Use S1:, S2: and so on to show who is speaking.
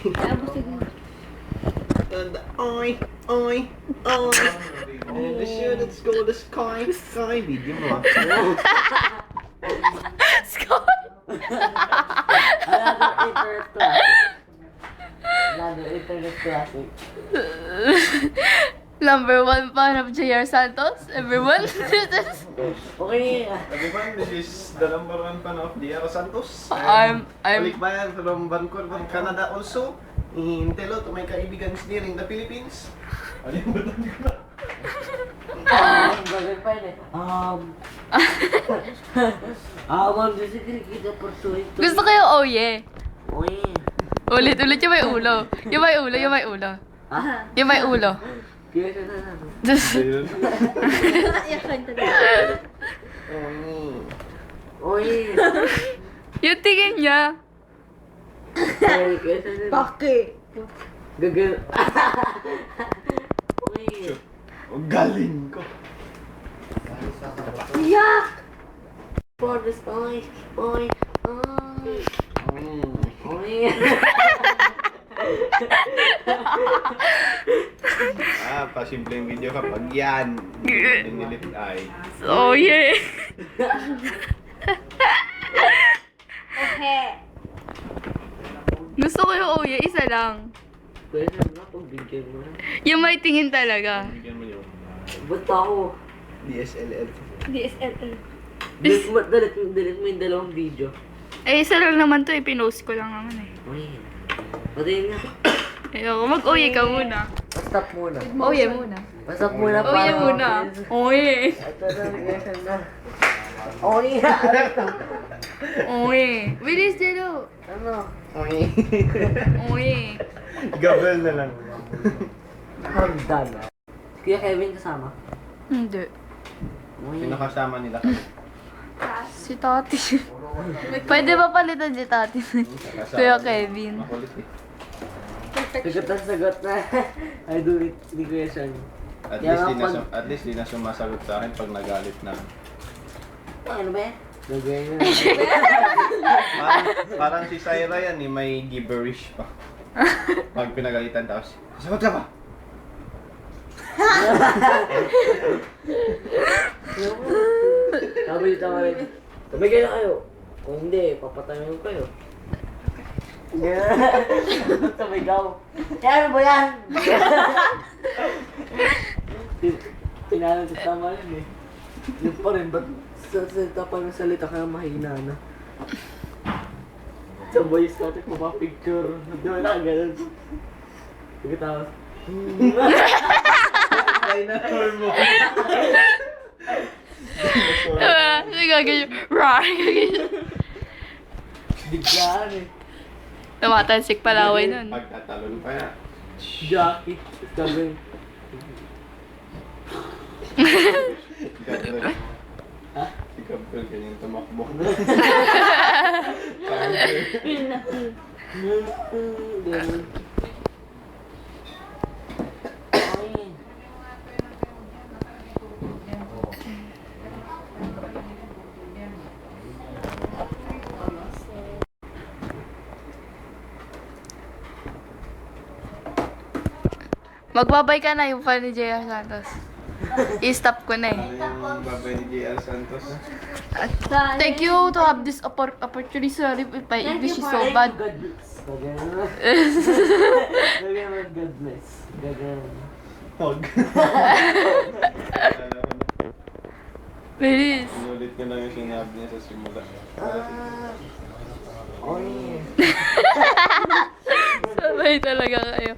S1: And oi, oi, oi. And the shouldn't go to the sky, sky. Video mo.
S2: Scott!
S3: Another internet classic.
S2: Number 1 fan of JR Santos, everyone.
S3: Okay.
S1: Everyone, this is the number 1 fan of J.R. Santos.
S2: I'm
S1: Balikbayan from Vancouver, from Canada also. Hello to my kaibigan here in the Philippines. Alimutan ko na.
S3: Bagay pa yun eh. Ma'am, gusto kita pursuit.
S2: Gusto ko yung oh yeah.
S3: Uy.
S2: Ulit-ulit yung may ulo. Yung may ulo, yung may ulo.
S3: Ah?
S2: Yung may ulo.
S3: Kaya siya na lang.
S1: Ayun.
S3: Uy.
S2: Yung tingin niya.
S3: Ay, kaya siya na lang.
S4: Bakit?
S3: Gagal. Uy.
S1: Ang galing ko.
S3: Yak! For this oy. Oy. Oy.
S1: Pasimpleng video kapag yan. Dinilit ay.
S2: Oh yeah.
S4: Okay.
S2: Gusto ko yung oh yeah, isa lang.
S3: Kaya siya na pagbigyan mo na.
S2: Yung may tingin talaga.
S1: Bigyan mo yun.
S3: Ba't ako?
S1: DSLR.
S4: DSLR.
S3: Delete mo yung dalawang video.
S2: Eh, isa lang naman to eh. Pinost ko lang naman eh.
S3: Uy. Patayin nga.
S2: Ayoko, mag-oye ka muna.
S3: Stop muna.
S2: Oye muna.
S3: Stop muna
S2: Oye muna. Oye.
S3: Ito na, reaction na. Oy.
S2: Oye. Bilis, Jero.
S3: Ano?
S1: Okay.
S2: Oye.
S1: Gabel na lang.
S3: I'm done. Kuya Kevin kasama?
S2: Hindi.
S3: Uy.
S1: Sino kasama nila?
S2: Si Tati. Pwede ba palitan si Tati? Kuya Kevin.
S1: Makulit eh.
S3: Sagot na sagot na. I do it. Hindi ko yan.
S1: At least di na sumasagot sa akin pag nagalit na.
S3: Ano ba yan? Gagawin na.
S1: Parang si Syra yan eh, may gibberish pa. Pag pinagalitan tapos, sagot ka ba?
S3: Sabi dito rin. Tumigay na kayo. Kung hindi, papatayin ko kayo. Tumigaw. Ano ba yan? Tinalang sa tama yun eh. Yun pa rin, ba't sa salita pa ng salita kaya mahina na? Sa boys natin mo pa picture. Di ba na ganun? Pagkatapos.
S1: Dinosaur mo.
S2: Hindi gaganyan. Rar. Gaganyan.
S3: Biglaan eh.
S2: Tumatansik palaway nun.
S1: Pagtatalon pa yan.
S3: Jackie. Gagawin.
S1: Gabriel.
S3: Ha?
S1: Si Gabriel ganyan tumakbo.
S3: Ganun. Ay.
S2: Magbabay ka na yung fan ni JR Santos. I-stop ko na eh.
S1: Yung babay ni J.R. Santos.
S2: Thank you to have this opportunity. Sorry if I English is so bad.
S3: God bless. Gagawin. Gagawin. God bless. Gagawin.
S1: Hog.
S2: Bilis.
S1: Inulit ko lang yung sinabi niya sa simula.
S3: Oy.
S2: Sabay talaga kayo.